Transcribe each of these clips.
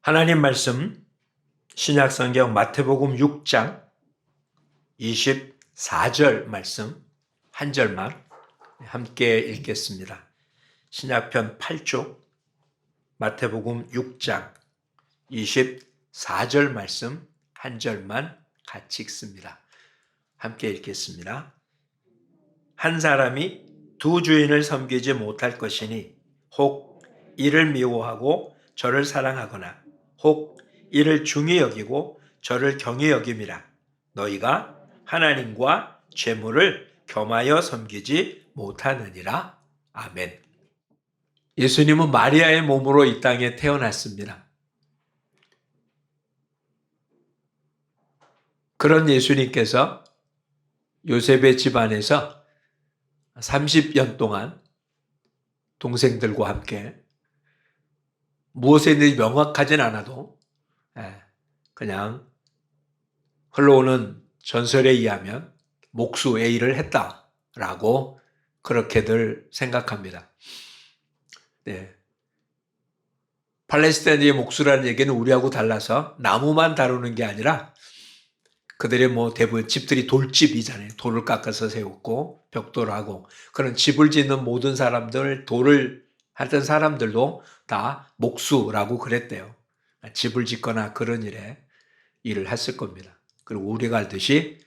하나님 말씀 신약성경 마태복음 6장 24절 말씀 한 절만 함께 읽겠습니다. 신약편 8쪽 마태복음 6장 24절 말씀 한 절만 같이 읽습니다. 함께 읽겠습니다. 한 사람이 두 주인을 섬기지 못할 것이니 혹 이를 미워하고 저를 사랑하거나 혹 이를 중히 여기고 저를 경히 여김이라. 너희가 하나님과 재물을 겸하여 섬기지 못하느니라. 아멘. 예수님은 마리아의 몸으로 이 땅에 태어났습니다. 그런 예수님께서 요셉의 집안에서 30년 동안 동생들과 함께 무엇에든지 명확하진 않아도 그냥 흘러오는 전설에 의하면 목수의 일을 했다라고 그렇게들 생각합니다. 팔레스타인의 목수라는 얘기는 우리하고 달라서 나무만 다루는 게 아니라 그들의 대부분 집들이 돌집이잖아요. 돌을 깎아서 세웠고 벽돌을 하고 그런 집을 짓는 모든 사람들, 돌을 하던 사람들도 다 목수라고 그랬대요. 집을 짓거나 그런 일을 했을 겁니다. 그리고 우리가 알듯이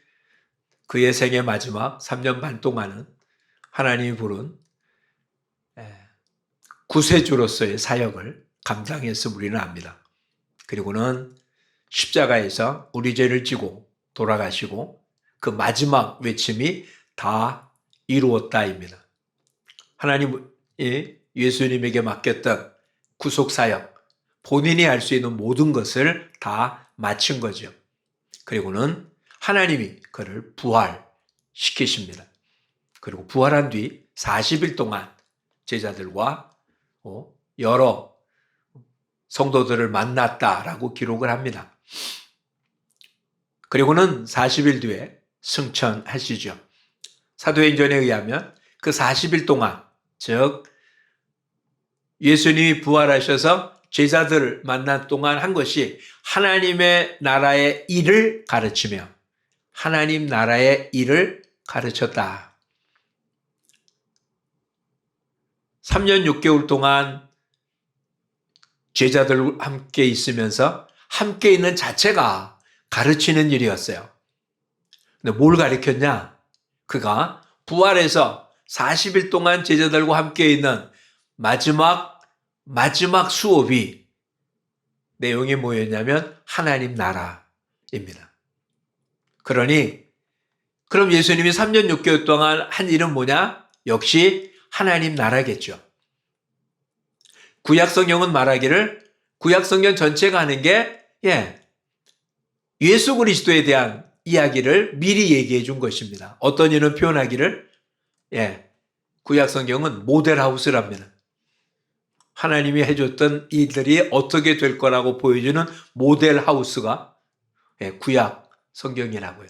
그의 생의 마지막 3년 반 동안은 하나님이 부른 구세주로서의 사역을 감당했음을 우리는 압니다. 그리고는 십자가에서 우리 죄를 지고 돌아가시고 그 마지막 외침이 다 이루었다입니다. 하나님이 예수님에게 맡겼던 구속사역, 본인이 할 수 있는 모든 것을 다 마친 거죠. 그리고는 하나님이 그를 부활시키십니다. 그리고 부활한 뒤 40일 동안 제자들과 여러 성도들을 만났다라고 기록을 합니다. 그리고는 40일 뒤에 승천하시죠. 사도행전에 의하면 그 40일 동안, 즉 예수님이 부활하셔서 제자들을 만난 동안 한 것이 하나님의 나라의 일을 가르치며 하나님 나라의 일을 가르쳤다. 3년 6개월 동안 제자들과 함께 있으면서 함께 있는 자체가 가르치는 일이었어요. 근데 뭘 가르쳤냐? 그가 부활해서 40일 동안 제자들과 함께 있는 마지막 수업이 내용이 뭐였냐면 하나님 나라입니다. 그러니 그럼 예수님이 3년 6개월 동안 한 일은 뭐냐? 역시 하나님 나라겠죠. 구약성경은 말하기를 구약성경 전체가 하는 게 예수 그리스도에 대한 이야기를 미리 얘기해 준 것입니다. 어떤 이는 표현하기를 구약성경은 모델하우스랍니다. 하나님이 해줬던 일들이 어떻게 될 거라고 보여주는 모델하우스가 구약 성경이라고요.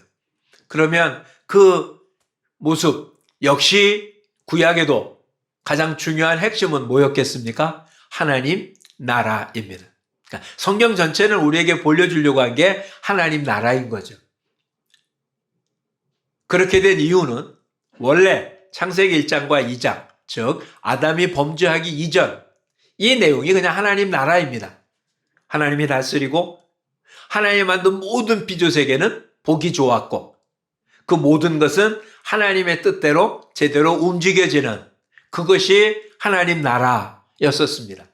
그러면 그 모습 역시 구약에도 가장 중요한 핵심은 뭐였겠습니까? 하나님 나라입니다. 그러니까 성경 전체는 우리에게 보여주려고 한 게 하나님 나라인 거죠. 그렇게 된 이유는 원래 창세기 1장과 2장, 즉 아담이 범죄하기 이전 이 내용이 그냥 하나님 나라입니다. 하나님이 다스리고 하나님이 만든 모든 피조세계는 보기 좋았고 그 모든 것은 하나님의 뜻대로 제대로 움직여지는 그것이 하나님 나라였었습니다.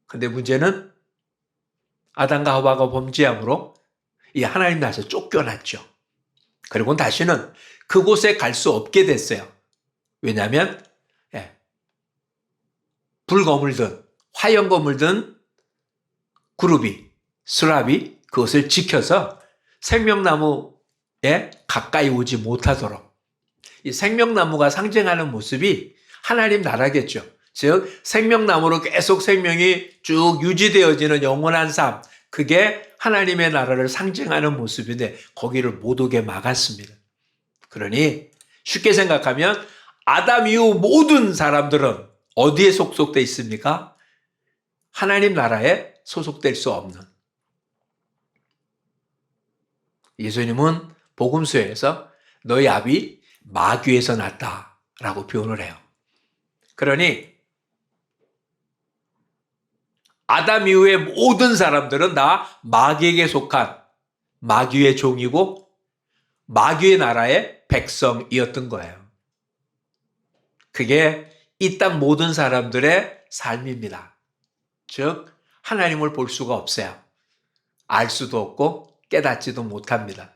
근데 문제는 아담과 하와가 범죄함으로 이 하나님 나라에서 쫓겨났죠. 그리고 다시는 그곳에 갈 수 없게 됐어요. 왜냐하면 불검을 든 화염검을 든 그룹이 스랍이 그것을 지켜서 생명나무에 가까이 오지 못하도록 이 생명나무가 상징하는 모습이 하나님 나라겠죠. 즉 생명나무로 계속 생명이 쭉 유지되어지는 영원한 삶, 그게 하나님의 나라를 상징하는 모습인데 거기를 못 오게 막았습니다. 그러니 쉽게 생각하면 아담 이후 모든 사람들은 어디에 속속돼 있습니까? 하나님 나라의 소속될 수 없는. 예수님은 복음서에서 너희 아비 마귀에서 났다라고 표현을 해요. 그러니 아담 이후의 모든 사람들은 다 마귀에게 속한 마귀의 종이고 마귀의 나라의 백성이었던 거예요. 그게 이 땅 모든 사람들의 삶입니다. 즉 하나님을 볼 수가 없어요. 알 수도 없고 깨닫지도 못합니다.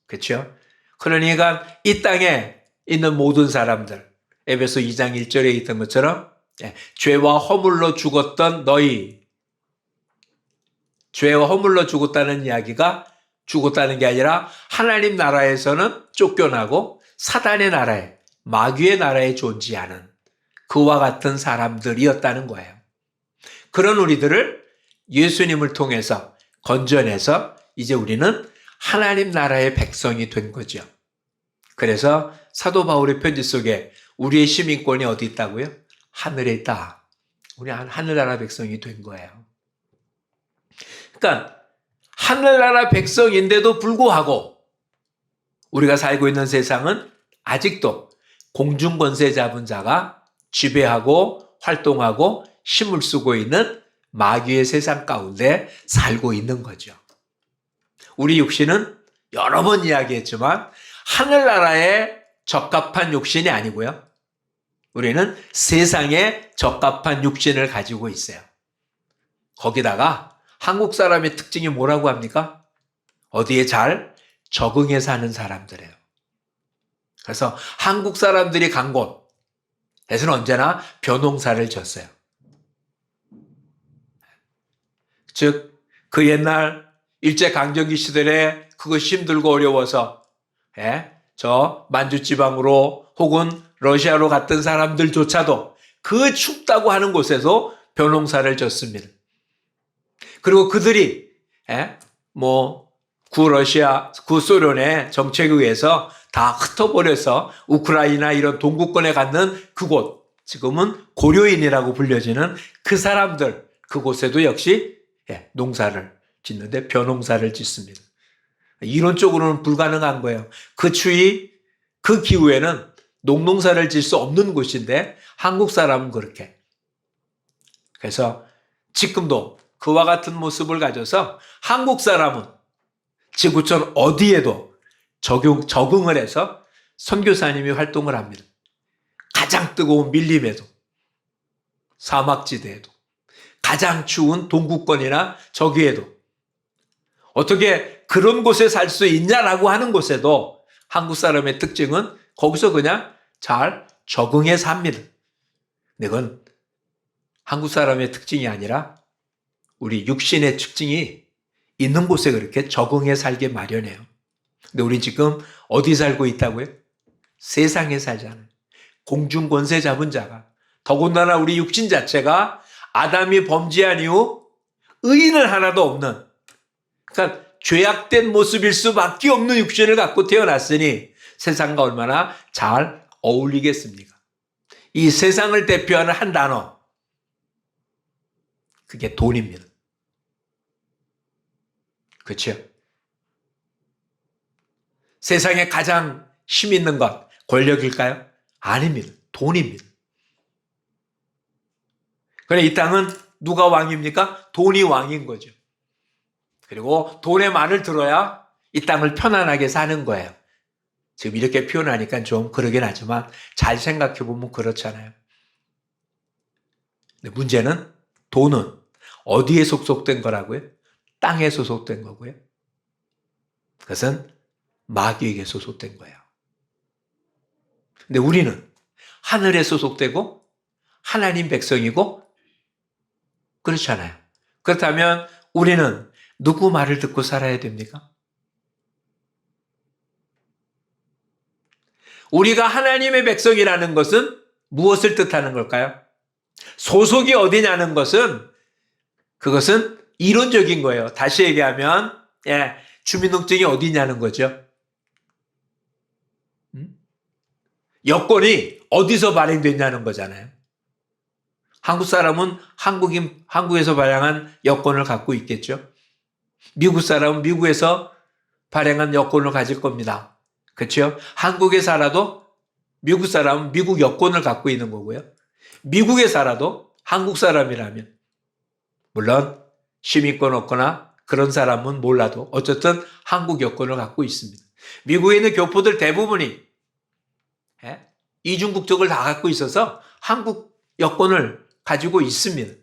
그렇죠? 그러니까 이 땅에 있는 모든 사람들, 에베소 2장 1절에 있던 것처럼 죄와 허물로 죽었던 너희, 죄와 허물로 죽었다는 이야기가 죽었다는 게 아니라 하나님 나라에서는 쫓겨나고 사단의 나라에, 마귀의 나라에 존재하는 그와 같은 사람들이었다는 거예요. 그런 우리들을 예수님을 통해서 건져내서 이제 우리는 하나님 나라의 백성이 된 거죠. 그래서 사도 바울의 편지 속에 우리의 시민권이 어디 있다고요? 하늘에 있다. 우리 하늘나라 백성이 된 거예요. 그러니까 하늘나라 백성인데도 불구하고 우리가 살고 있는 세상은 아직도 공중권세 잡은 자가 지배하고 활동하고 힘을 쓰고 있는 마귀의 세상 가운데 살고 있는 거죠. 우리 육신은 여러 번 이야기했지만 하늘나라에 적합한 육신이 아니고요. 우리는 세상에 적합한 육신을 가지고 있어요. 거기다가 한국 사람의 특징이 뭐라고 합니까? 어디에 잘 적응해 사는 사람들이에요. 그래서 한국 사람들이 간 곳에서는 언제나 벼농사를 졌어요. 즉, 그 옛날 일제강점기 시절에 그것이 힘들고 어려워서 저 만주지방으로 혹은 러시아로 갔던 사람들조차도 그 춥다고 하는 곳에서 벼농사를 졌습니다. 그리고 그들이 구러시아, 구소련의 정책에 의해서 다 흩어버려서 우크라이나 이런 동구권에 갖는 그곳, 지금은 고려인이라고 불려지는 그 사람들, 그곳에도 역시 농사를 짓는데 벼농사를 짓습니다. 이론적으로는 불가능한 거예요. 그 추위, 그 기후에는 농사를 질 수 없는 곳인데 한국 사람은 그렇게. 그래서 지금도 그와 같은 모습을 가져서 한국 사람은 지구촌 어디에도 적응을 해서 선교사님이 활동을 합니다. 가장 뜨거운 밀림에도, 사막지대에도, 가장 추운 동구권이나 저기에도 어떻게 그런 곳에 살 수 있냐라고 하는 곳에도 한국 사람의 특징은 거기서 그냥 잘 적응해 삽니다. 근데 그건 한국 사람의 특징이 아니라 우리 육신의 특징이 있는 곳에 그렇게 적응해 살게 마련해요. 근데 우리 지금 어디 살고 있다고요? 세상에 살잖아요. 공중권세 잡은 자가, 더군다나 우리 육신 자체가 아담이 범죄한 이후 의인은 하나도 없는, 그러니까 죄악된 모습일 수밖에 없는 육신을 갖고 태어났으니 세상과 얼마나 잘 어울리겠습니까? 이 세상을 대표하는 한 단어, 그게 돈입니다. 그렇죠? 세상에 가장 힘 있는 것, 권력일까요? 아닙니다. 돈입니다. 그래, 이 땅은 누가 왕입니까? 돈이 왕인 거죠. 그리고 돈의 말을 들어야 이 땅을 편안하게 사는 거예요. 지금 이렇게 표현하니까 좀 그러긴 하지만 잘 생각해 보면 그렇잖아요. 근데 문제는 돈은 어디에 속속된 거라고요? 땅에 소속된 거고요. 그것은 마귀에게 소속된 거예요. 근데 우리는 하늘에 소속되고 하나님 백성이고 그렇잖아요. 그렇다면 우리는 누구 말을 듣고 살아야 됩니까? 우리가 하나님의 백성이라는 것은 무엇을 뜻하는 걸까요? 소속이 어디냐는 것은 그것은 이론적인 거예요. 다시 얘기하면 주민등록증이 어디냐는 거죠. 여권이 어디서 발행됐냐는 거잖아요. 한국 사람은 한국에서 발행한 여권을 갖고 있겠죠. 미국 사람은 미국에서 발행한 여권을 가질 겁니다. 그렇죠? 한국에 살아도 미국 사람은 미국 여권을 갖고 있는 거고요. 미국에 살아도 한국 사람이라면, 물론 시민권 없거나 그런 사람은 몰라도 어쨌든 한국 여권을 갖고 있습니다. 미국에 있는 교포들 대부분이 이중 국적을 다 갖고 있어서 한국 여권을 가지고 있습니다.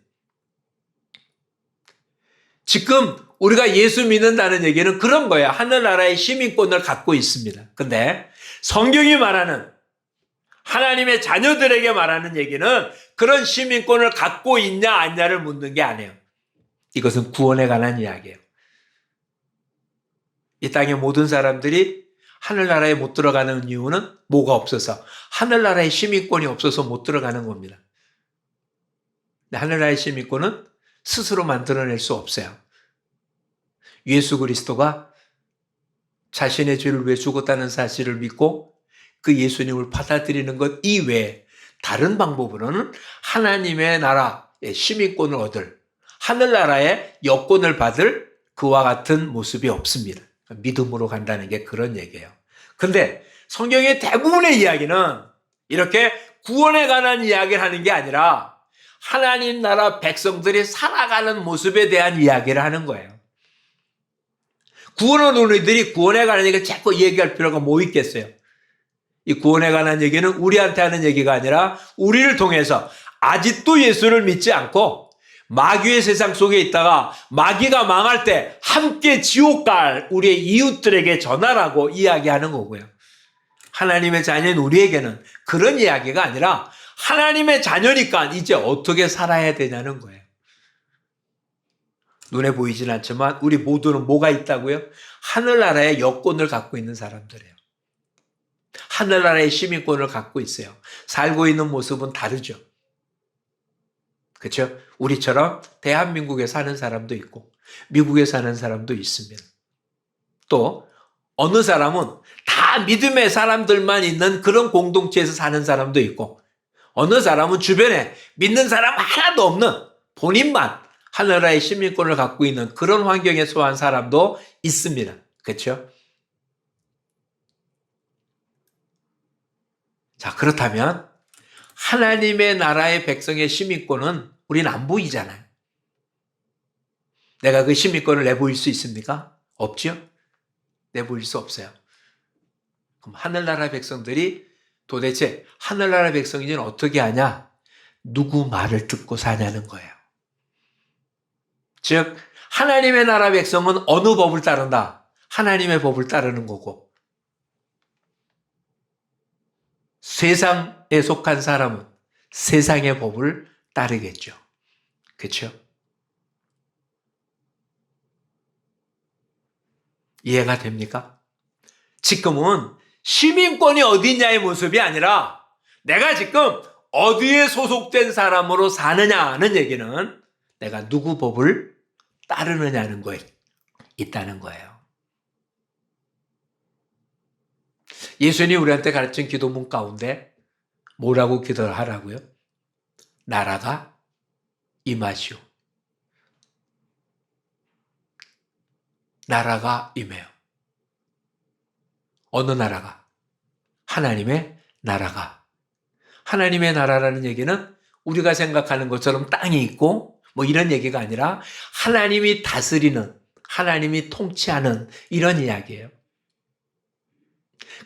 지금 우리가 예수 믿는다는 얘기는 그런 거예요. 하늘나라의 시민권을 갖고 있습니다. 근데 성경이 말하는, 하나님의 자녀들에게 말하는 얘기는 그런 시민권을 갖고 있냐 아니냐를 묻는 게 아니에요. 이것은 구원에 관한 이야기예요. 이 땅의 모든 사람들이 하늘나라에 못 들어가는 이유는 뭐가 없어서, 하늘나라의 시민권이 없어서 못 들어가는 겁니다. 하늘나라의 시민권은 스스로 만들어낼 수 없어요. 예수 그리스도가 자신의 죄를 위해 죽었다는 사실을 믿고 그 예수님을 받아들이는 것 이외에 다른 방법으로는 하나님의 나라의 시민권을 얻을, 하늘나라의 여권을 받을 그와 같은 모습이 없습니다. 믿음으로 간다는 게 그런 얘기예요. 근데 성경의 대부분의 이야기는 이렇게 구원에 관한 이야기를 하는 게 아니라 하나님 나라 백성들이 살아가는 모습에 대한 이야기를 하는 거예요. 구원은 우리들이 구원에 관한 얘기를 자꾸 얘기할 필요가 뭐 있겠어요? 이 구원에 관한 얘기는 우리한테 하는 얘기가 아니라 우리를 통해서 아직도 예수를 믿지 않고 마귀의 세상 속에 있다가 마귀가 망할 때 함께 지옥 갈 우리의 이웃들에게 전하라고 이야기하는 거고요. 하나님의 자녀인 우리에게는 그런 이야기가 아니라 하나님의 자녀니까 이제 어떻게 살아야 되냐는 거예요. 눈에 보이진 않지만 우리 모두는 뭐가 있다고요? 하늘나라의 여권을 갖고 있는 사람들이에요. 하늘나라의 시민권을 갖고 있어요. 살고 있는 모습은 다르죠. 그렇죠? 우리처럼 대한민국에 사는 사람도 있고 미국에 사는 사람도 있습니다. 또 어느 사람은 다 믿음의 사람들만 있는 그런 공동체에서 사는 사람도 있고 어느 사람은 주변에 믿는 사람 하나도 없는 본인만 하늘나라의 시민권을 갖고 있는 그런 환경에 속한 사람도 있습니다. 그렇죠? 자, 그렇다면 하나님의 나라의 백성의 시민권은 우리는 안 보이잖아요. 내가 그 시민권을 내보일 수 있습니까? 없죠? 내보일 수 없어요. 그럼 하늘나라 백성들이 도대체 하늘나라 백성이면 어떻게 하냐? 누구 말을 듣고 사냐는 거예요. 즉 하나님의 나라 백성은 어느 법을 따른다? 하나님의 법을 따르는 거고 세상에 속한 사람은 세상의 법을 따르겠죠. 그렇죠? 이해가 됩니까? 지금은 시민권이 어디냐의 모습이 아니라 내가 지금 어디에 소속된 사람으로 사느냐는 얘기는 내가 누구 법을 따르느냐는 거에 있다는 거예요. 예수님이 우리한테 가르친 기도문 가운데 뭐라고 기도를 하라고요? 나라가 임하시오. 나라가 임해요. 어느 나라가? 하나님의 나라가. 하나님의 나라라는 얘기는 우리가 생각하는 것처럼 땅이 있고 뭐 이런 얘기가 아니라 하나님이 다스리는, 하나님이 통치하는 이런 이야기예요.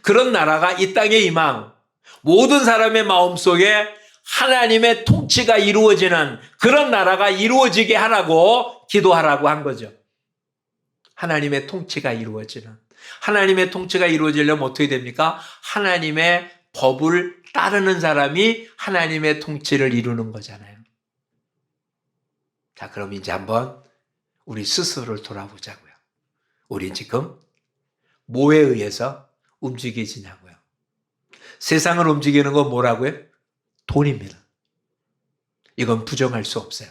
그런 나라가 이 땅에 임하고 모든 사람의 마음속에 하나님의 통치가 이루어지는 그런 나라가 이루어지게 하라고 기도하라고 한 거죠. 하나님의 통치가 이루어지는. 하나님의 통치가 이루어지려면 어떻게 됩니까? 하나님의 법을 따르는 사람이 하나님의 통치를 이루는 거잖아요. 자, 그럼 이제 한번 우리 스스로를 돌아보자고요. 우리 지금 뭐에 의해서 움직이지냐고요. 세상을 움직이는 건 뭐라고요? 돈입니다. 이건 부정할 수 없어요.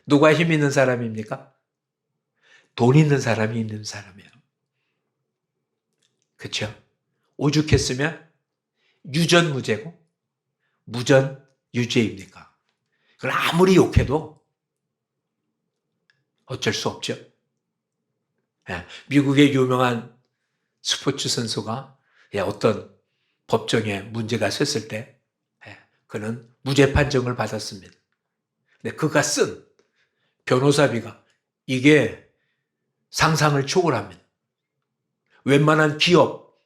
누가 힘 있는 사람입니까? 돈 있는 사람이 있는 사람이에요. 그렇죠? 오죽했으면 유전무죄고 무전유죄입니까? 그걸 아무리 욕해도 어쩔 수 없죠. 예, 미국의 유명한 스포츠 선수가 어떤 법정에 문제가 섰을 때 그는 무죄 판정을 받았습니다. 근데 그가 쓴 변호사비가 이게 상상을 초월합니다. 웬만한 기업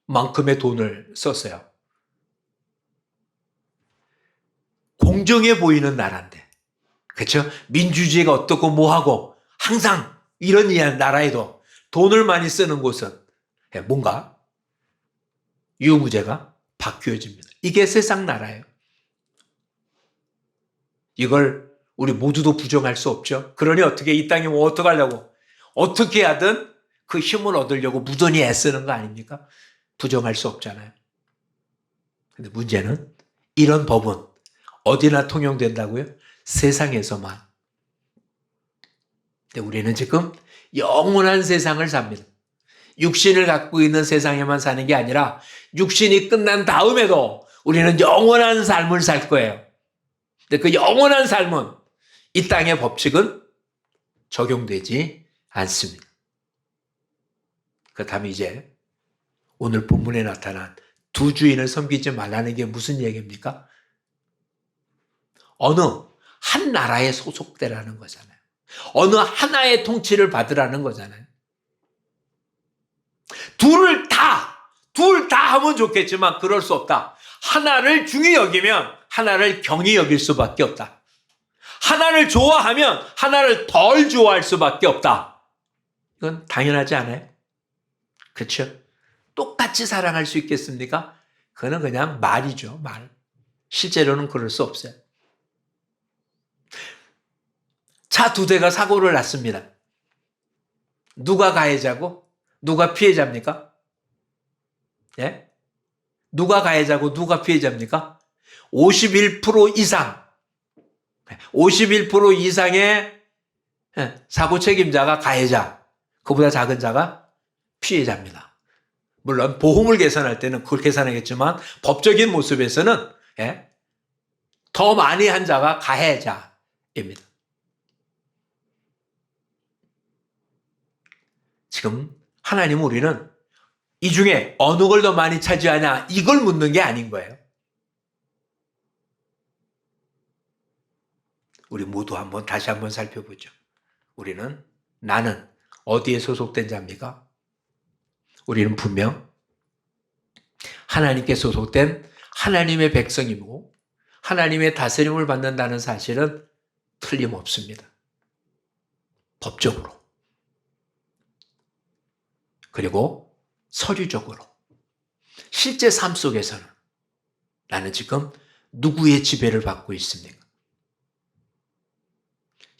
만큼의 돈을 썼어요. 공정해 보이는 나라인데, 그렇죠? 민주주의가 어떻고 뭐하고 항상 이런 나라에도 돈을 많이 쓰는 곳은 뭔가 유무죄가 바뀌어집니다. 이게 세상 나라예요. 이걸 우리 모두도 부정할 수 없죠. 그러니 어떻게 이 땅에 뭐 어떡하려고 어떻게 하든 그 힘을 얻으려고 무던히 애쓰는 거 아닙니까? 부정할 수 없잖아요. 근데 문제는 이런 법은 어디나 통용된다고요? 세상에서만. 근데 우리는 지금 영원한 세상을 삽니다. 육신을 갖고 있는 세상에만 사는 게 아니라 육신이 끝난 다음에도 우리는 영원한 삶을 살 거예요. 근데 그 영원한 삶은 이 땅의 법칙은 적용되지 않습니다. 그렇다면 이제 오늘 본문에 나타난 두 주인을 섬기지 말라는 게 무슨 얘기입니까? 어느 한 나라에 소속되라는 거잖아요. 어느 하나의 통치를 받으라는 거잖아요. 둘 다 하면 좋겠지만 그럴 수 없다. 하나를 중히 여기면 하나를 경히 여길 수밖에 없다. 하나를 좋아하면 하나를 덜 좋아할 수밖에 없다. 이건 당연하지 않아요? 그렇죠? 똑같이 사랑할 수 있겠습니까? 그거는 그냥 말이죠, 말. 실제로는 그럴 수 없어요. 차 두 대가 사고를 났습니다. 누가 가해자고 누가 피해자입니까? 예? 누가 가해자고 누가 피해자입니까? 51% 이상, 51% 이상의 사고 책임자가 가해자, 그보다 작은 자가 피해자입니다. 물론 보험을 계산할 때는 그걸 계산하겠지만 법적인 모습에서는 더 많이 한 자가 가해자입니다. 지금 하나님은 우리는 이 중에 어느 걸 더 많이 차지하냐 이걸 묻는 게 아닌 거예요. 우리 모두 다시 한번 살펴보죠. 나는 어디에 소속된 자입니까? 우리는 분명 하나님께 소속된 하나님의 백성이고 하나님의 다스림을 받는다는 사실은 틀림없습니다. 법적으로. 그리고 서류적으로. 실제 삶 속에서는 나는 지금 누구의 지배를 받고 있습니까?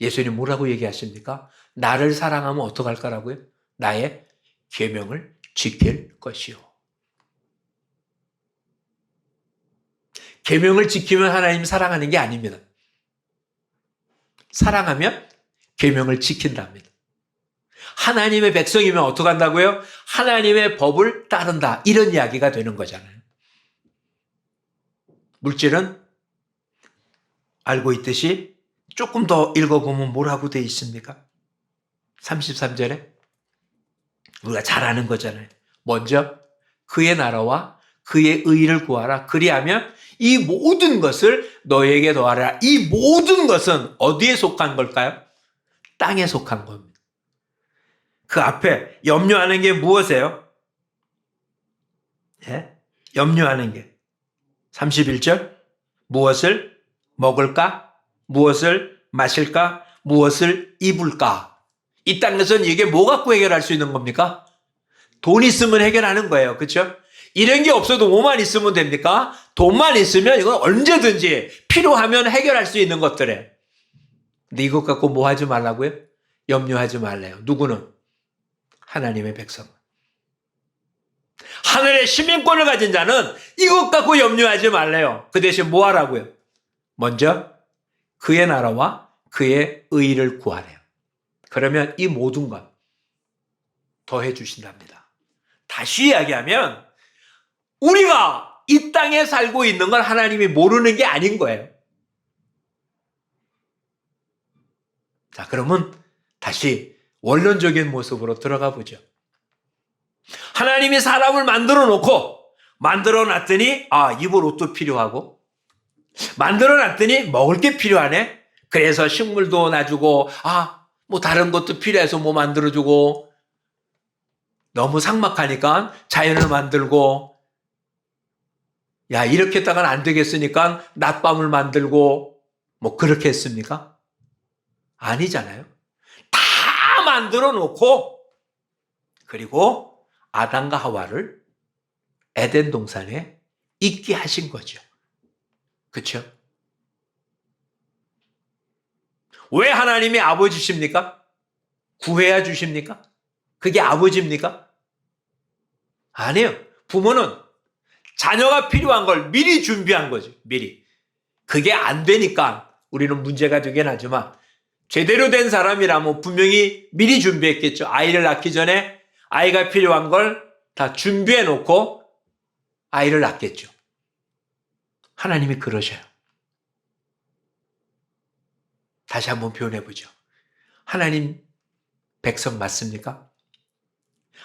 예수님 뭐라고 얘기하십니까? 나를 사랑하면 어떡할 거라고요? 나의 계명을 지킬 것이요. 계명을 지키면 하나님 사랑하는 게 아닙니다. 사랑하면 계명을 지킨답니다. 하나님의 백성이면 어떡한다고요? 하나님의 법을 따른다. 이런 이야기가 되는 거잖아요. 물질은 알고 있듯이 조금 더 읽어보면 뭐라고 돼 있습니까? 33절에 우리가 잘 아는 거잖아요. 먼저 그의 나라와 그의 의를 구하라. 그리하면 이 모든 것을 너에게 더하라. 이 모든 것은 어디에 속한 걸까요? 땅에 속한 겁니다. 그 앞에 염려하는 게 무엇이에요? 염려하는 게 31절 무엇을 먹을까? 무엇을 마실까? 무엇을 입을까? 이 땅에서는 이게 뭐 갖고 해결할 수 있는 겁니까? 돈 있으면 해결하는 거예요. 그렇죠? 이런 게 없어도 뭐만 있으면 됩니까? 돈만 있으면 이건 언제든지 필요하면 해결할 수 있는 것들에. 근데 이것 갖고 뭐 하지 말라고요? 염려하지 말래요. 누구는? 하나님의 백성. 하늘의 시민권을 가진 자는 이것 갖고 염려하지 말래요. 그 대신 뭐 하라고요? 먼저 그의 나라와 그의 의를 구하래요. 그러면 이 모든 것 더해 주신답니다. 다시 이야기하면 우리가 이 땅에 살고 있는 걸 하나님이 모르는 게 아닌 거예요. 자, 그러면 다시 원론적인 모습으로 들어가 보죠. 하나님이 사람을 만들어 놓고 만들어 놨더니 입을 옷도 필요하고 만들어 놨더니 먹을 게 필요하네. 그래서 식물도 놔주고 뭐 다른 것도 필요해서 뭐 만들어주고 너무 삭막하니까 자연을 만들고 야 이렇게 했다가는 안 되겠으니까 낮밤을 만들고 뭐 그렇게 했습니까? 아니잖아요. 다 만들어 놓고 그리고 아담과 하와를 에덴 동산에 있게 하신 거죠. 그렇죠? 왜 하나님이 아버지십니까? 구해야 주십니까? 그게 아버지입니까? 아니에요. 부모는 자녀가 필요한 걸 미리 준비한 거죠. 미리. 그게 안 되니까 우리는 문제가 되긴 하지만 제대로 된 사람이라면 분명히 미리 준비했겠죠. 아이를 낳기 전에 아이가 필요한 걸 다 준비해 놓고 아이를 낳겠죠. 하나님이 그러셔요. 다시 한번 표현해 보죠. 하나님 백성 맞습니까?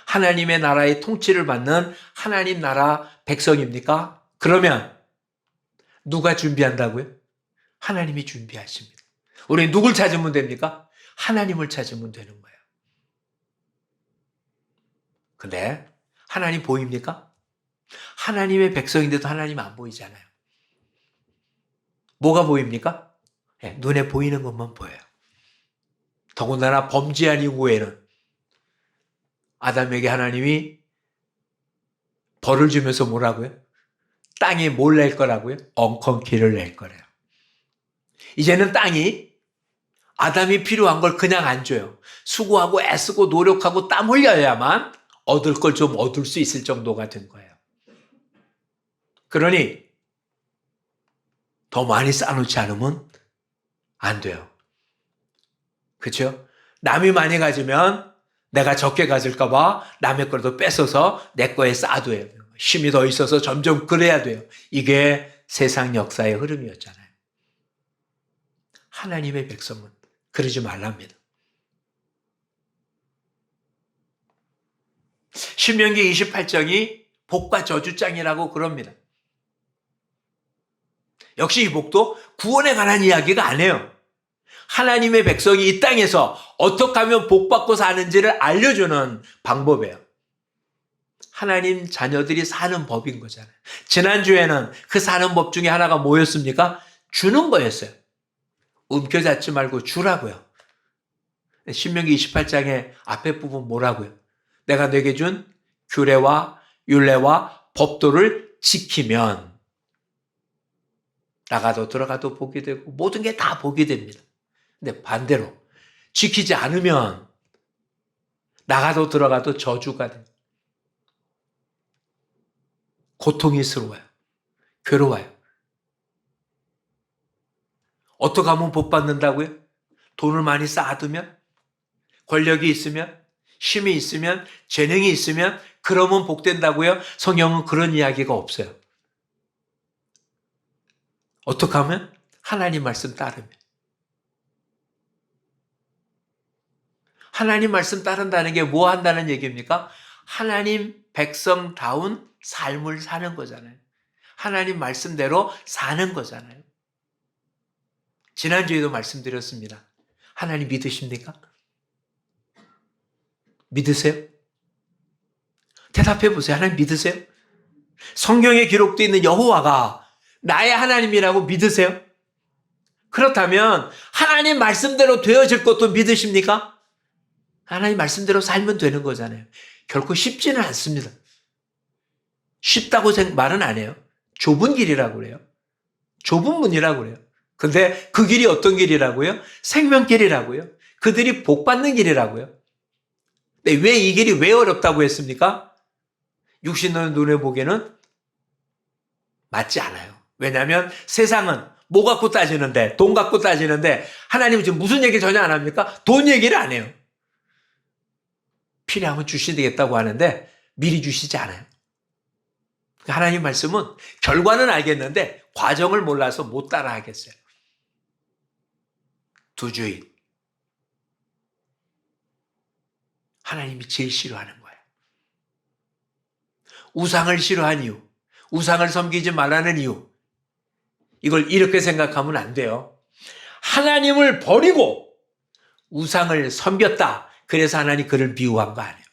하나님의 나라의 통치를 받는 하나님 나라 백성입니까? 그러면 누가 준비한다고요? 하나님이 준비하십니다. 우리 누굴 찾으면 됩니까? 하나님을 찾으면 되는 거예요. 근데 하나님 보입니까? 하나님의 백성인데도 하나님 안 보이잖아요. 뭐가 보입니까? 눈에 보이는 것만 보여요. 더군다나 범죄한 이후에는 아담에게 하나님이 벌을 주면서 뭐라고요? 땅에 뭘 낼 거라고요? 엉겅퀴를 낼 거래요. 이제는 땅이 아담이 필요한 걸 그냥 안 줘요. 수고하고 애쓰고 노력하고 땀 흘려야만 얻을 걸 좀 얻을 수 있을 정도가 된 거예요. 그러니 더 많이 쌓아놓지 않으면 안 돼요. 그렇죠? 남이 많이 가지면 내가 적게 가질까 봐 남의 거라도 뺏어서 내 거에 쌓아둬야 돼요. 힘이 더 있어서 점점 그래야 돼요. 이게 세상 역사의 흐름이었잖아요. 하나님의 백성은 그러지 말랍니다. 신명기 28장이 복과 저주장이라고 그럽니다. 역시 이 복도 구원에 관한 이야기가 아니에요. 하나님의 백성이 이 땅에서 어떻게 하면 복받고 사는지를 알려주는 방법이에요. 하나님 자녀들이 사는 법인 거잖아요. 지난주에는 그 사는 법 중에 하나가 뭐였습니까? 주는 거였어요. 움켜잡지 말고 주라고요. 신명기 28장의 앞에 부분 뭐라고요? 내가 내게 준 규례와 율례와 법도를 지키면 나가도 들어가도 복이 되고 모든 게 다 복이 됩니다. 근데 반대로 지키지 않으면 나가도 들어가도 저주가 돼요. 고통이스러워요. 괴로워요. 어떻게 하면 복 받는다고요? 돈을 많이 쌓아두면? 권력이 있으면? 힘이 있으면? 재능이 있으면? 그러면 복 된다고요? 성경은 그런 이야기가 없어요. 어떻게 하면? 하나님 말씀 따르면. 하나님 말씀 따른다는 게 뭐 한다는 얘기입니까? 하나님 백성다운 삶을 사는 거잖아요. 하나님 말씀대로 사는 거잖아요. 지난주에도 말씀드렸습니다. 하나님 믿으십니까? 믿으세요? 대답해 보세요. 하나님 믿으세요? 성경에 기록되어 있는 여호와가 나의 하나님이라고 믿으세요? 그렇다면 하나님 말씀대로 되어질 것도 믿으십니까? 하나님 말씀대로 살면 되는 거잖아요. 결코 쉽지는 않습니다. 쉽다고 말은 안 해요. 좁은 길이라고 그래요. 좁은 문이라고 그래요. 근데 그 길이 어떤 길이라고요? 생명길이라고요. 그들이 복받는 길이라고요. 근데 왜 이 길이 왜 어렵다고 했습니까? 육신의 눈에 보기에는 맞지 않아요. 왜냐하면 세상은 뭐 갖고 따지는데, 돈 갖고 따지는데 하나님은 지금 무슨 얘기 전혀 안 합니까? 돈 얘기를 안 해요. 필요하면 주시겠다고 하는데 미리 주시지 않아요. 하나님 말씀은 결과는 알겠는데 과정을 몰라서 못 따라 하겠어요. 두 주인. 하나님이 제일 싫어하는 거예요. 우상을 싫어한 이유, 우상을 섬기지 말라는 이유, 이걸 이렇게 생각하면 안 돼요. 하나님을 버리고 우상을 섬겼다. 그래서 하나님 그를 미워한 거 아니에요.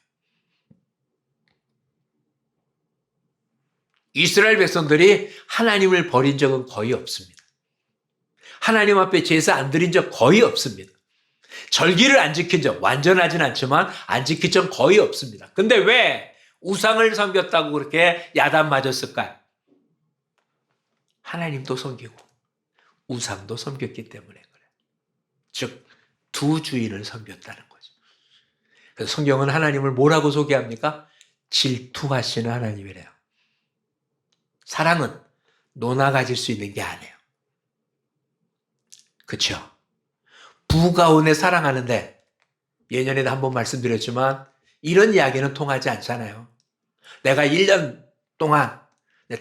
이스라엘 백성들이 하나님을 버린 적은 거의 없습니다. 하나님 앞에 제사 안 드린 적 거의 없습니다. 절기를 안 지킨 적, 완전하진 않지만 안 지킨 적 거의 없습니다. 근데 왜 우상을 섬겼다고 그렇게 야단 맞았을까요? 하나님도 섬기고 우상도 섬겼기 때문에 그래요. 즉, 두 주인을 섬겼다는 거죠. 그래서 성경은 하나님을 뭐라고 소개합니까? 질투하시는 하나님이래요. 사랑은 노나 가질 수 있는 게 아니에요. 그렇죠? 부가온에 사랑하는데 예전에도 한번 말씀드렸지만 이런 이야기는 통하지 않잖아요. 내가 1년 동안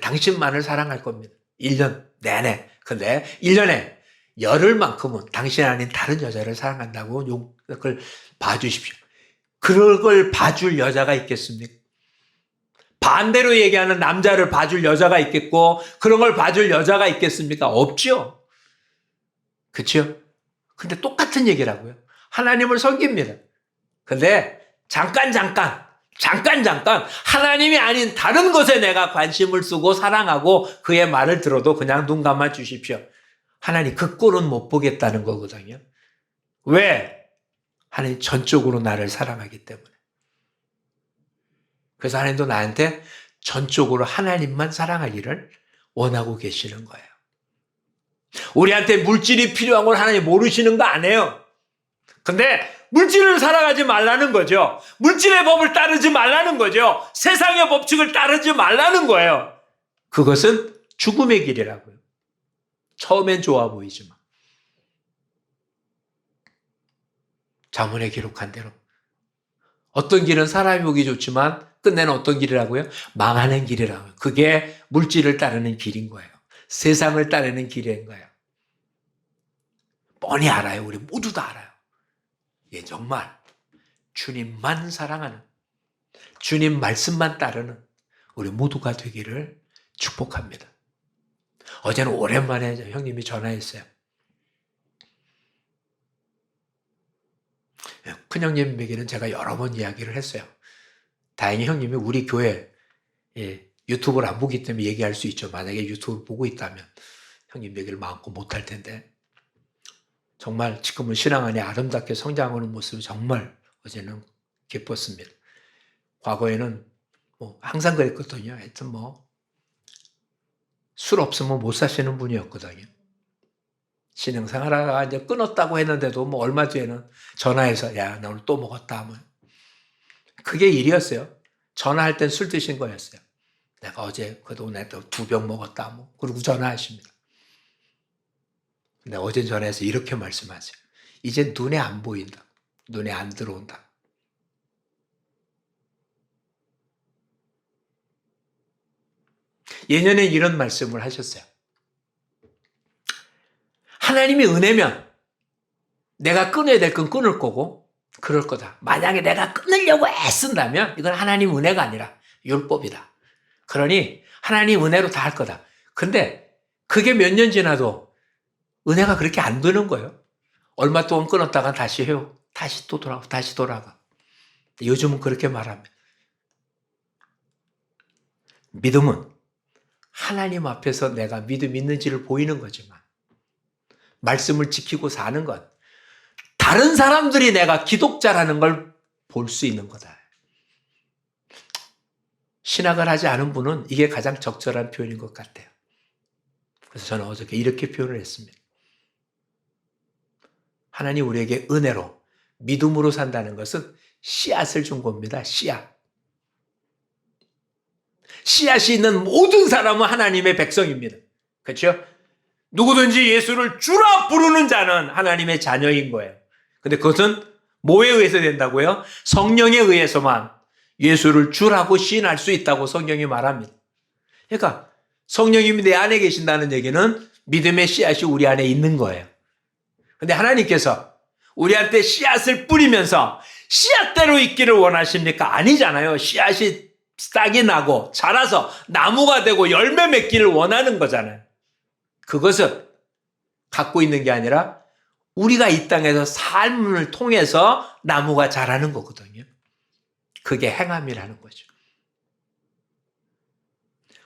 당신만을 사랑할 겁니다. 1년 내내. 근데 1년에 열흘만큼은 당신 아닌 다른 여자를 사랑한다고 그걸 봐주십시오. 그런 걸 봐줄 여자가 있겠습니까? 반대로 얘기하는 남자를 봐줄 여자가 있겠고 그런 걸 봐줄 여자가 있겠습니까? 없죠. 그렇죠? 근데 똑같은 얘기라고요. 하나님을 섬깁니다. 근데 잠깐 하나님이 아닌 다른 것에 내가 관심을 쓰고 사랑하고 그의 말을 들어도 그냥 눈 감아 주십시오. 하나님 그 꼴은 못 보겠다는 거거든요. 왜? 하나님 전적으로 나를 사랑하기 때문에. 그래서 하나님도 나한테 전적으로 하나님만 사랑하기를 원하고 계시는 거예요. 우리한테 물질이 필요한 걸 하나님 모르시는 거 아니에요. 근데 물질을 살아가지 말라는 거죠. 물질의 법을 따르지 말라는 거죠. 세상의 법칙을 따르지 말라는 거예요. 그것은 죽음의 길이라고요. 처음엔 좋아 보이지만. 잠언에 기록한 대로 어떤 길은 사람이 보기 좋지만 끝내는 어떤 길이라고요? 망하는 길이라고요. 그게 물질을 따르는 길인 거예요. 세상을 따르는 길인 거예요. 뻔히 알아요. 우리 모두 다 알아요. 예, 정말 주님만 사랑하는, 주님 말씀만 따르는 우리 모두가 되기를 축복합니다. 어제는 오랜만에 형님이 전화했어요. 큰형님에게는 제가 여러 번 이야기를 했어요. 다행히 형님이 우리 교회 유튜브를 안 보기 때문에 얘기할 수 있죠. 만약에 유튜브 보고 있다면 형님 얘기를 마음껏 못할 텐데 정말 지금은 신앙 안에 아름답게 성장하는 모습이 정말 어제는 기뻤습니다. 과거에는 항상 그랬거든요. 하여튼 술 없으면 못 사시는 분이었거든요. 신앙생활하다가 이제 끊었다고 했는데도 얼마 뒤에는 전화해서 야, 나 오늘 또 먹었다. 그게 일이었어요. 전화할 땐 술 드신 거였어요. 내가 어제 그래도 오늘 또 2병 먹었다. 그리고 전화하십니다. 근데 어제 전화해서 이렇게 말씀하세요. 이제 눈에 안 보인다. 눈에 안 들어온다. 예년에 이런 말씀을 하셨어요. 하나님이 은혜면 내가 끊어야 될 건 끊을 거고 그럴 거다. 만약에 내가 끊으려고 애쓴다면 이건 하나님 은혜가 아니라 율법이다. 그러니 하나님 은혜로 다 할 거다. 근데 그게 몇 년 지나도 은혜가 그렇게 안 되는 거예요. 얼마 동안 끊었다가 다시 해요. 다시 또 돌아가. 다시 돌아가. 요즘은 그렇게 말합니다. 믿음은 하나님 앞에서 내가 믿음 있는지를 보이는 거지만 말씀을 지키고 사는 것, 다른 사람들이 내가 기독자라는 걸 볼 수 있는 거다. 신학을 하지 않은 분은 이게 가장 적절한 표현인 것 같아요. 그래서 저는 어저께 이렇게 표현을 했습니다. 하나님 우리에게 은혜로 믿음으로 산다는 것은 씨앗을 준 겁니다. 씨앗. 씨앗이 있는 모든 사람은 하나님의 백성입니다. 그렇죠? 누구든지 예수를 주라 부르는 자는 하나님의 자녀인 거예요. 근데 그것은 뭐에 의해서 된다고요? 성령에 의해서만 예수를 주라고 시인할 수 있다고 성경이 말합니다. 그러니까 성령님이 내 안에 계신다는 얘기는 믿음의 씨앗이 우리 안에 있는 거예요. 근데 하나님께서 우리한테 씨앗을 뿌리면서 씨앗대로 있기를 원하십니까? 아니잖아요. 씨앗이 싹이 나고 자라서 나무가 되고 열매 맺기를 원하는 거잖아요. 그것은 갖고 있는 게 아니라 우리가 이 땅에서 삶을 통해서 나무가 자라는 거거든요. 그게 행함이라는 거죠.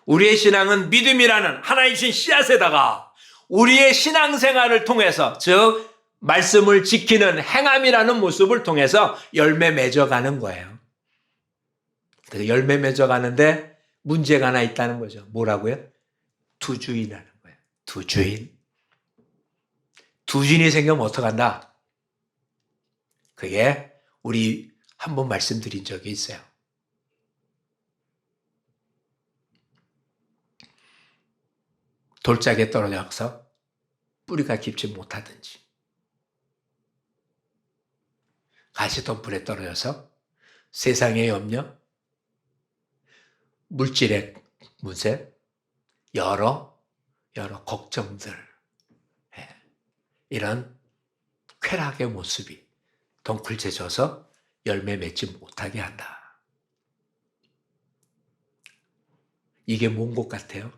우리의 신앙은 믿음이라는 하나님 주신 씨앗에다가 우리의 신앙생활을 통해서, 즉 말씀을 지키는 행함이라는 모습을 통해서 열매 맺어가는 거예요. 열매 맺어가는데 문제가 하나 있다는 거죠. 뭐라고요? 두주인이라는 거예요. 두주인. 두주인이 생기면 어떡한다? 그게 우리 한번 말씀드린 적이 있어요. 돌짝에 떨어져서 뿌리가 깊지 못하든지, 가시덤불에 떨어져서 세상의 염려, 물질의 문제, 여러 걱정들, 이런 쾌락의 모습이 덩굴져져서 열매 맺지 못하게 한다. 이게 뭔 것 같아요?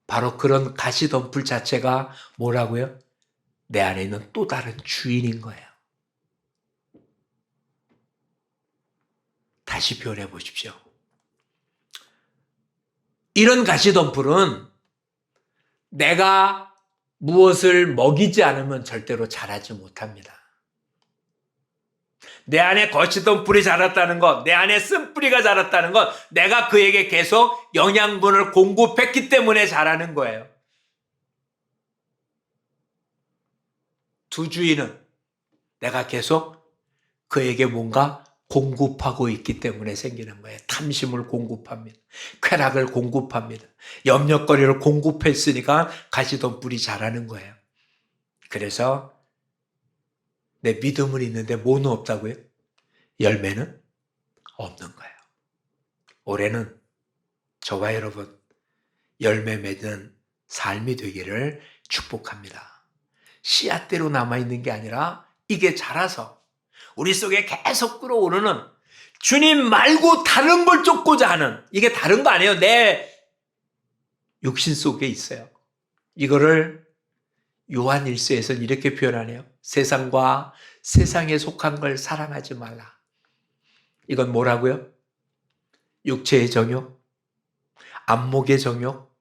바로 그런 가시덤불 자체가 뭐라고요? 내 안에 있는 또 다른 주인인 거예요. 다시 표현해 보십시오. 이런 가시덤불은 내가 무엇을 먹이지 않으면 절대로 자라지 못합니다. 내 안에 거시덤불이 자랐다는 것, 내 안에 쓴뿌리가 자랐다는 것, 내가 그에게 계속 영양분을 공급했기 때문에 자라는 거예요. 두주인은 내가 계속 그에게 뭔가 공급하고 있기 때문에 생기는 거예요. 탐심을 공급합니다. 쾌락을 공급합니다. 염려거리를 공급했으니까 가시덤불이 자라는 거예요. 그래서 내 믿음은 있는데 뭐는 없다고요? 열매는 없는 거예요. 올해는 저와 여러분 열매 맺는 삶이 되기를 축복합니다. 씨앗대로 남아있는 게 아니라 이게 자라서 우리 속에 계속 끌어오르는, 주님 말고 다른 걸 쫓고자 하는, 이게 다른 거 아니에요. 내 육신 속에 있어요. 이거를 요한 1서에서는 이렇게 표현하네요. 세상과 세상에 속한 걸 사랑하지 말라. 이건 뭐라고요? 육체의 정욕, 안목의 정욕,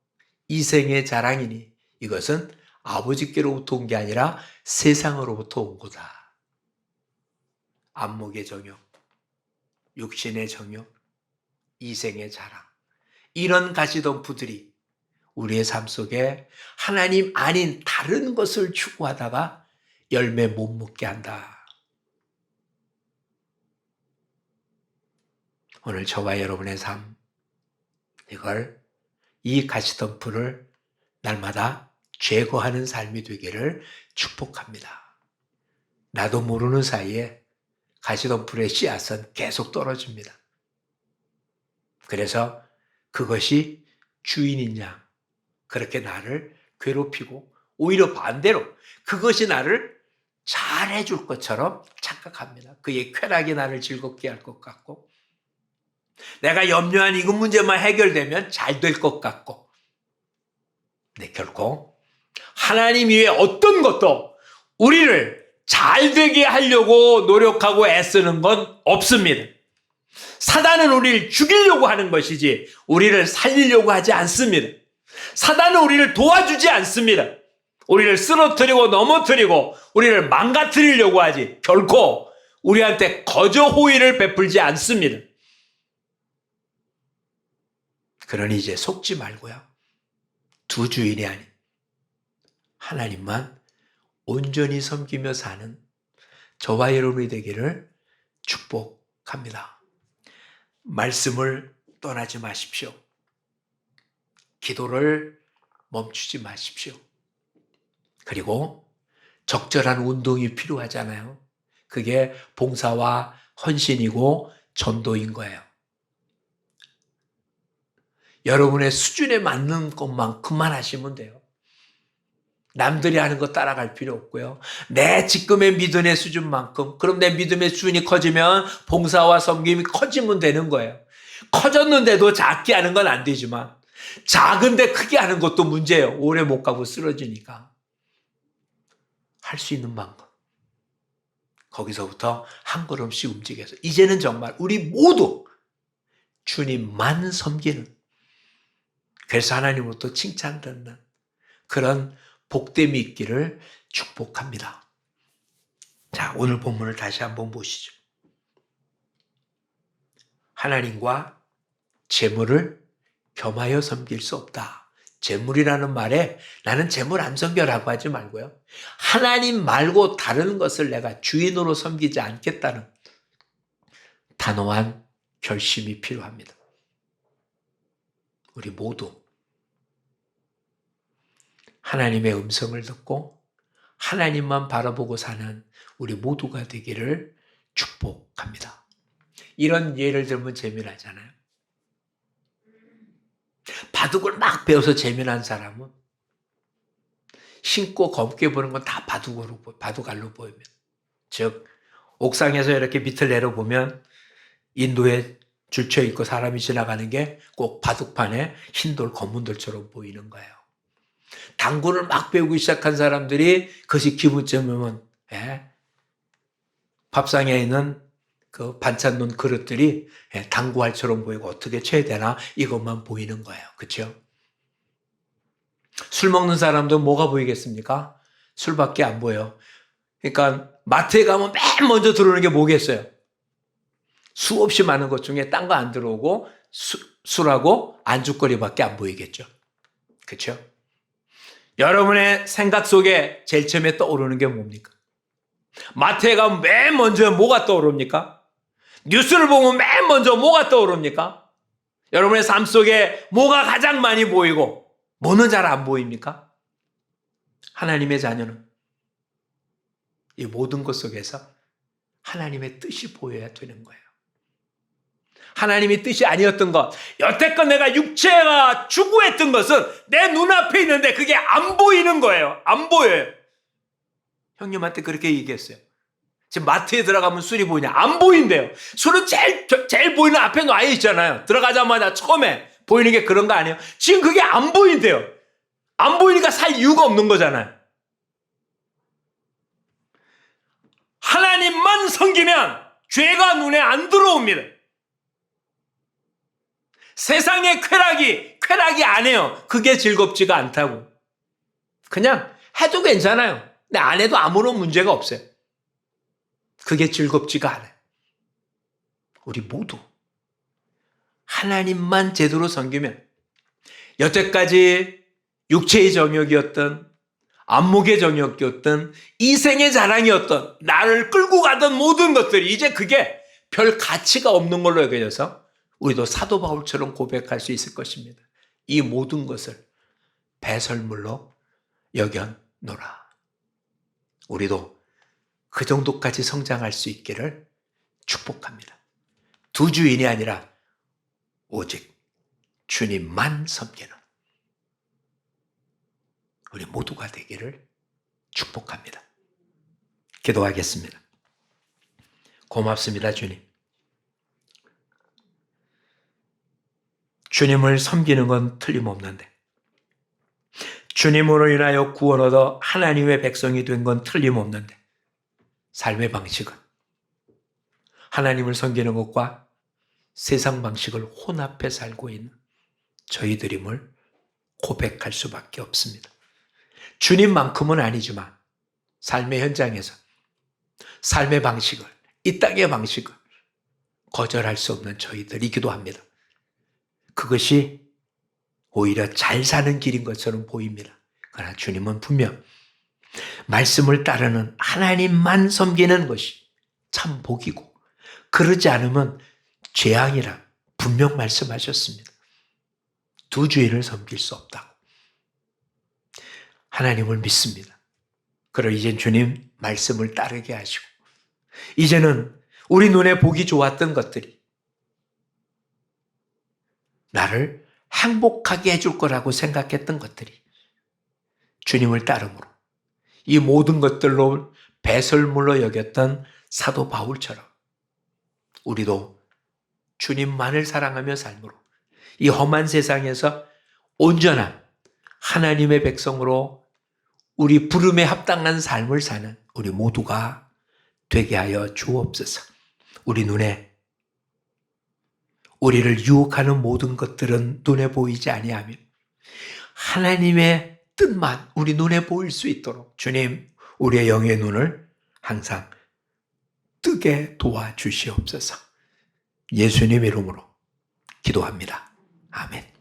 이생의 자랑이니 이것은 아버지께로부터 온 게 아니라 세상으로부터 온 거다. 안목의 정욕, 육신의 정욕, 이생의 자랑, 이런 가시덤불들이 우리의 삶 속에 하나님 아닌 다른 것을 추구하다가 열매 못 먹게 한다. 오늘 저와 여러분의 삶, 이 가시덤불을 날마다 제거하는 삶이 되기를 축복합니다. 나도 모르는 사이에 가시덤불의 씨앗은 계속 떨어집니다. 그래서 그것이 주인인 양 그렇게 나를 괴롭히고, 오히려 반대로 그것이 나를 잘해줄 것처럼 착각합니다. 그의 쾌락이 나를 즐겁게 할 것 같고, 내가 염려한 이 문제만 해결되면 잘 될 것 같고, 네, 결코 하나님 위에 어떤 것도 우리를 잘 되게 하려고 노력하고 애쓰는 건 없습니다. 사단은 우리를 죽이려고 하는 것이지 우리를 살리려고 하지 않습니다. 사단은 우리를 도와주지 않습니다. 우리를 쓰러뜨리고 넘어뜨리고 우리를 망가뜨리려고 하지 결코 우리한테 거저 호의를 베풀지 않습니다. 그러니 이제 속지 말고요. 두 주인이 아닌 하나님만 온전히 섬기며 사는 저와 여러분이 되기를 축복합니다. 말씀을 떠나지 마십시오. 기도를 멈추지 마십시오. 그리고 적절한 운동이 필요하잖아요. 그게 봉사와 헌신이고 전도인 거예요. 여러분의 수준에 맞는 것만큼만 하시면 돼요. 남들이 하는 거 따라갈 필요 없고요. 내 지금의 믿음의 수준만큼, 그럼 내 믿음의 수준이 커지면 봉사와 섬김이 커지면 되는 거예요. 커졌는데도 작게 하는 건 안 되지만 작은데 크게 하는 것도 문제예요. 오래 못 가고 쓰러지니까. 할 수 있는 방법. 거기서부터 한 걸음씩 움직여서 이제는 정말 우리 모두 주님만 섬기는, 그래서 하나님으로부터 칭찬받는 그런 복됨이 있기를 축복합니다. 자, 오늘 본문을 다시 한번 보시죠. 하나님과 재물을 겸하여 섬길 수 없다. 재물이라는 말에 나는 재물 안 섬겨라고 하지 말고요. 하나님 말고 다른 것을 내가 주인으로 섬기지 않겠다는 단호한 결심이 필요합니다. 우리 모두 하나님의 음성을 듣고 하나님만 바라보고 사는 우리 모두가 되기를 축복합니다. 이런 예를 들면 재미나잖아요. 바둑을 막 배워서 재미난 사람은 신고 검게 보는 건 다 바둑알로 보이면, 즉 옥상에서 이렇게 밑을 내려보면 인도에 줄쳐 있고 사람이 지나가는 게 꼭 바둑판에 흰돌 검은 돌처럼 보이는 거예요. 당구를 막 배우기 시작한 사람들이 그것이 기분쯤이면 밥상에 있는 그 반찬 놓은 그릇들이 당구알처럼 보이고 어떻게 쳐야 되나 이것만 보이는 거예요. 그렇죠? 술 먹는 사람도 뭐가 보이겠습니까? 술밖에 안 보여. 그러니까 마트에 가면 맨 먼저 들어오는 게 뭐겠어요? 수없이 많은 것 중에 딴 거 안 들어오고 술하고 안주거리밖에 안 보이겠죠. 그렇죠? 여러분의 생각 속에 제일 처음에 떠오르는 게 뭡니까? 마트에 가면 맨 먼저 뭐가 떠오릅니까? 뉴스를 보면 맨 먼저 뭐가 떠오릅니까? 여러분의 삶 속에 뭐가 가장 많이 보이고 뭐는 잘 안 보입니까? 하나님의 자녀는 이 모든 것 속에서 하나님의 뜻이 보여야 되는 거예요. 하나님의 뜻이 아니었던 것, 여태껏 내가 육체가 추구했던 것은 내 눈앞에 있는데 그게 안 보이는 거예요. 안 보여요. 형님한테 그렇게 얘기했어요. 지금 마트에 들어가면 술이 보이냐? 안 보인대요. 술은 제일 보이는 앞에 놔 있잖아요. 들어가자마자 처음에 보이는 게 그런 거 아니에요? 지금 그게 안 보인대요. 안 보이니까 살 이유가 없는 거잖아요. 하나님만 섬기면 죄가 눈에 안 들어옵니다. 세상의 쾌락이 아니에요. 그게 즐겁지가 않다고. 그냥 해도 괜찮아요. 근데 안 해도 아무런 문제가 없어요. 그게 즐겁지가 않아요. 우리 모두 하나님만 제대로 섬기면 여태까지 육체의 정욕이었던, 안목의 정욕이었던, 이생의 자랑이었던, 나를 끌고 가던 모든 것들이 이제 그게 별 가치가 없는 걸로 여겨져서 우리도 사도 바울처럼 고백할 수 있을 것입니다. 이 모든 것을 배설물로 여겨노라. 우리도 그 정도까지 성장할 수 있기를 축복합니다. 두 주인이 아니라 오직 주님만 섬기는 우리 모두가 되기를 축복합니다. 기도하겠습니다. 고맙습니다, 주님. 주님을 섬기는 건 틀림없는데 주님으로 인하여 구원 얻어 하나님의 백성이 된 건 틀림없는데 삶의 방식은 하나님을 섬기는 것과 세상 방식을 혼합해 살고 있는 저희들임을 고백할 수밖에 없습니다. 주님만큼은 아니지만 삶의 현장에서 삶의 방식을, 이 땅의 방식을 거절할 수 없는 저희들이기도 합니다. 그것이 오히려 잘 사는 길인 것처럼 보입니다. 그러나 주님은 분명 말씀을 따르는 하나님만 섬기는 것이 참 복이고 그러지 않으면 재앙이라 분명 말씀하셨습니다. 두 주인을 섬길 수 없다고. 하나님을 믿습니다. 그러 이젠 주님 말씀을 따르게 하시고 이제는 우리 눈에 보기 좋았던 것들이 나를 행복하게 해줄 거라고 생각했던 것들이 주님을 따름으로 이 모든 것들로 배설물로 여겼던 사도 바울처럼 우리도 주님만을 사랑하며 삶으로 이 험한 세상에서 온전한 하나님의 백성으로 우리 부름에 합당한 삶을 사는 우리 모두가 되게 하여 주옵소서. 우리 눈에 우리를 유혹하는 모든 것들은 눈에 보이지 아니하며 하나님의 뜻만 우리 눈에 보일 수 있도록 주님 우리의 영의 눈을 항상 뜨게 도와주시옵소서. 예수님 이름으로 기도합니다. 아멘.